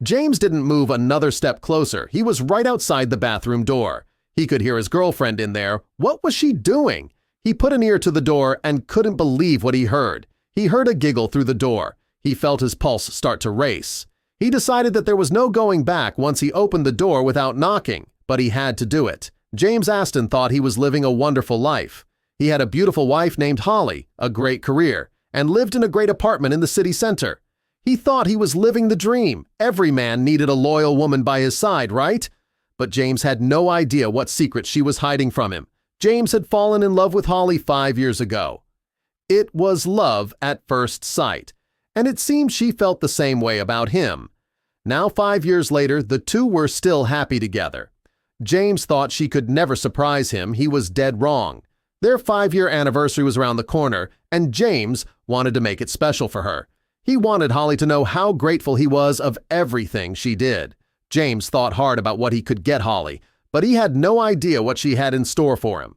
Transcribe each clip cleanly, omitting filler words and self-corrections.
James didn't move another step closer. He was right outside the bathroom door. He could hear his girlfriend in there. What was she doing? He put an ear to the door and couldn't believe what he heard. He heard a giggle through the door. He felt his pulse start to race. He decided that there was no going back once he opened the door without knocking, but he had to do it. James Aston thought he was living a wonderful life. He had a beautiful wife named Holly, a great career, and lived in a great apartment in the city center. He thought he was living the dream. Every man needed a loyal woman by his side, right? But James had no idea what secret she was hiding from him. James had fallen in love with Holly 5 years ago. It was love at first sight, and it seemed she felt the same way about him. Now 5 years later, the two were still happy together. James thought she could never surprise him. He was dead wrong. Their 5-year anniversary was around the corner, and James wanted to make it special for her. He wanted Holly to know how grateful he was of everything she did. James thought hard about what he could get Holly, but he had no idea what she had in store for him.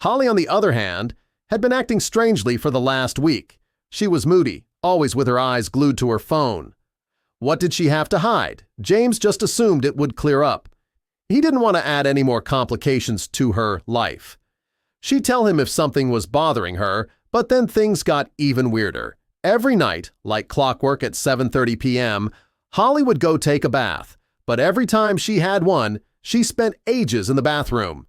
Holly, on the other hand, had been acting strangely for the last week. She was moody, always with her eyes glued to her phone. What did she have to hide? James just assumed it would clear up. He didn't want to add any more complications to her life. She'd tell him if something was bothering her, but then things got even weirder. Every night, like clockwork at 7:30 p.m., Holly would go take a bath, but every time she had one, she spent ages in the bathroom.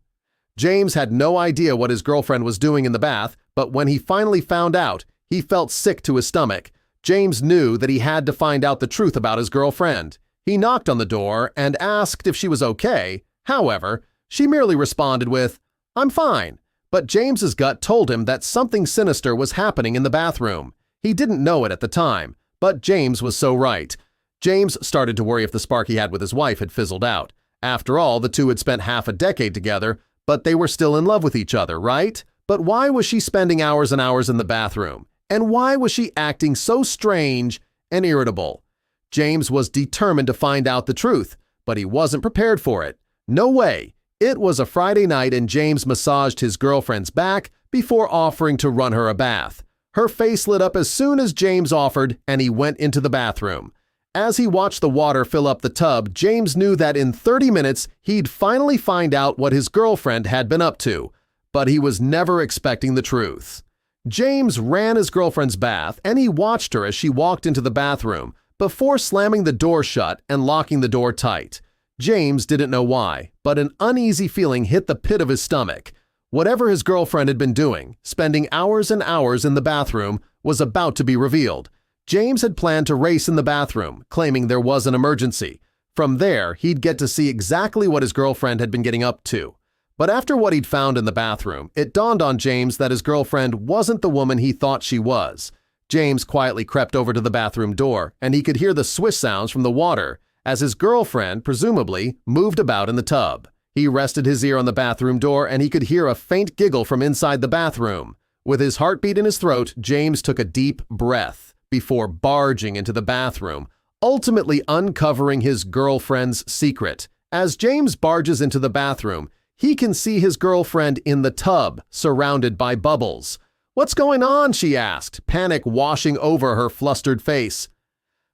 James had no idea what his girlfriend was doing in the bath, but when he finally found out, he felt sick to his stomach. James knew that he had to find out the truth about his girlfriend. He knocked on the door and asked if she was okay. However, she merely responded with, "I'm fine." But James's gut told him that something sinister was happening in the bathroom. He didn't know it at the time, but James was so right. James started to worry if the spark he had with his wife had fizzled out. After all, the two had spent half a decade together, but they were still in love with each other, right? But why was she spending hours and hours in the bathroom? And why was she acting so strange and irritable? James was determined to find out the truth, but he wasn't prepared for it. No way. It was a Friday night and James massaged his girlfriend's back before offering to run her a bath. Her face lit up as soon as James offered, and he went into the bathroom. As he watched the water fill up the tub, James knew that in 30 minutes he'd finally find out what his girlfriend had been up to, but he was never expecting the truth. James ran his girlfriend's bath, and he watched her as she walked into the bathroom before slamming the door shut and locking the door tight. James didn't know why, but an uneasy feeling hit the pit of his stomach. Whatever his girlfriend had been doing, spending hours and hours in the bathroom, was about to be revealed. James had planned to race in the bathroom, claiming there was an emergency. From there, he'd get to see exactly what his girlfriend had been getting up to. But after what he'd found in the bathroom, it dawned on James that his girlfriend wasn't the woman he thought she was. James quietly crept over to the bathroom door, and he could hear the swish sounds from the water as his girlfriend, presumably, moved about in the tub. He rested his ear on the bathroom door, and he could hear a faint giggle from inside the bathroom. With his heartbeat in his throat, James took a deep breath before barging into the bathroom, ultimately uncovering his girlfriend's secret. As James barges into the bathroom, he can see his girlfriend in the tub, surrounded by bubbles. "What's going on?" she asked, panic washing over her flustered face.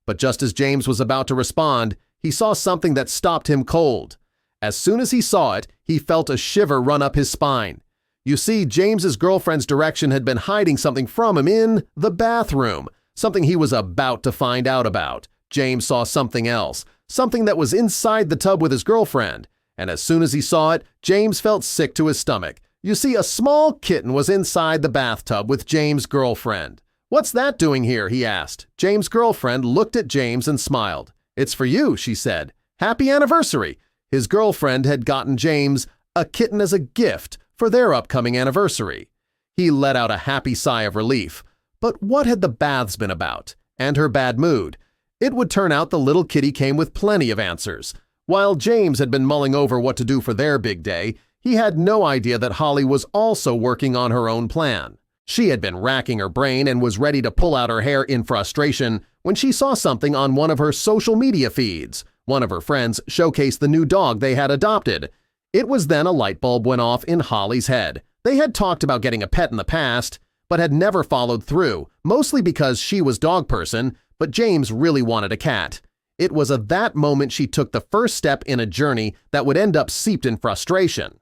But just as James was about to respond, he saw something that stopped him cold. As soon as he saw it, he felt a shiver run up his spine. You see, James's girlfriend's direction had been hiding something from him in the bathroom, something he was about to find out about. James saw something else, something that was inside the tub with his girlfriend. And as soon as he saw it, James felt sick to his stomach. You see, a small kitten was inside the bathtub with James' girlfriend. "What's that doing here?" he asked. James' girlfriend looked at James and smiled. "It's for you," she said. "Happy anniversary." His girlfriend had gotten James a kitten as a gift for their upcoming anniversary. He let out a happy sigh of relief. But what had the baths been about? And her bad mood? It would turn out the little kitty came with plenty of answers. While James had been mulling over what to do for their big day, he had no idea that Holly was also working on her own plan. She had been racking her brain and was ready to pull out her hair in frustration when she saw something on one of her social media feeds. One of her friends showcased the new dog they had adopted. It was then a light bulb went off in Holly's head. They had talked about getting a pet in the past, but had never followed through, mostly because she was dog person, but James really wanted a cat. It was at that moment she took the first step in a journey that would end up seeped in frustration.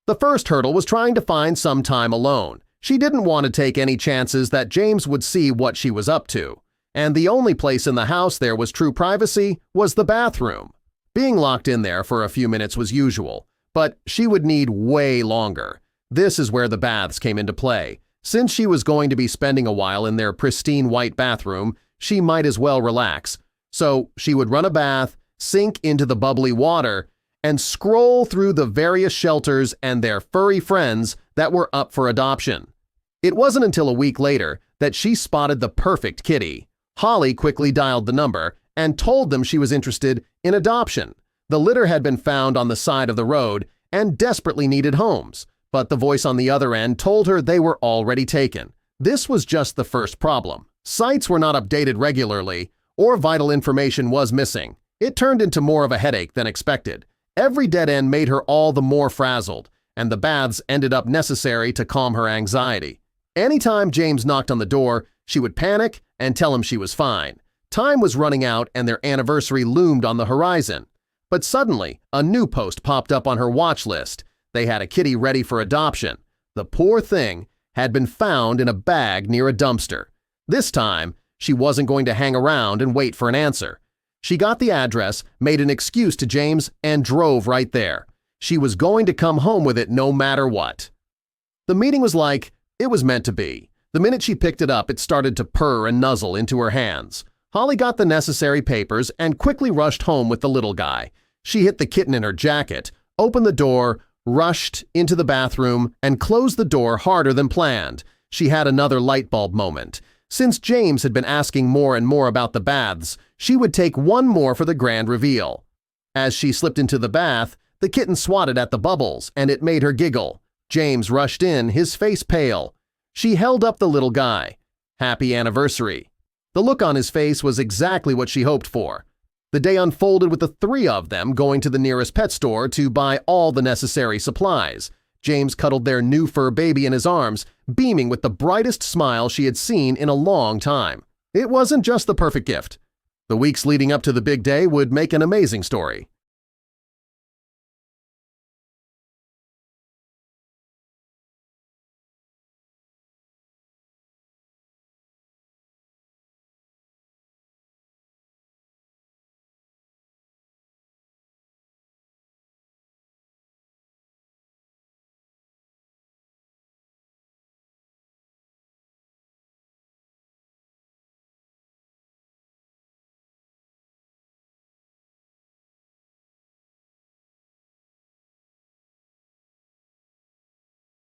The first hurdle was trying to find some time alone. She didn't want to take any chances that James would see what she was up to. And the only place in the house there was true privacy was the bathroom. Being locked in there for a few minutes was usual, but she would need way longer. This is where the baths came into play. Since she was going to be spending a while in their pristine white bathroom, she might as well relax. So she would run a bath, sink into the bubbly water, and scroll through the various shelters and their furry friends that were up for adoption. It wasn't until a week later that she spotted the perfect kitty. Holly quickly dialed the number and told them she was interested in adoption. The litter had been found on the side of the road and desperately needed homes, but the voice on the other end told her they were already taken. This was just the first problem. Sites were not updated regularly, or vital information was missing. It turned into more of a headache than expected. Every dead end made her all the more frazzled, and the baths ended up necessary to calm her anxiety. Anytime James knocked on the door, she would panic and tell him she was fine. Time was running out and their anniversary loomed on the horizon. But suddenly, a new post popped up on her watch list. They had a kitty ready for adoption. The poor thing had been found in a bag near a dumpster. This time, she wasn't going to hang around and wait for an answer. She got the address, made an excuse to James, and drove right there. She was going to come home with it no matter what. The meeting was like it was meant to be. The minute she picked it up, it started to purr and nuzzle into her hands. Holly got the necessary papers and quickly rushed home with the little guy. She hid the kitten in her jacket, opened the door, rushed into the bathroom, and closed the door harder than planned. She had another light bulb moment. Since James had been asking more and more about the baths, she would take one more for the grand reveal. As she slipped into the bath, the kitten swatted at the bubbles, and it made her giggle. James rushed in, his face pale. She held up the little guy. Happy anniversary. The look on his face was exactly what she hoped for. The day unfolded with the three of them going to the nearest pet store to buy all the necessary supplies. James cuddled their new fur baby in his arms, beaming with the brightest smile she had seen in a long time. It wasn't just the perfect gift. The weeks leading up to the big day would make an amazing story.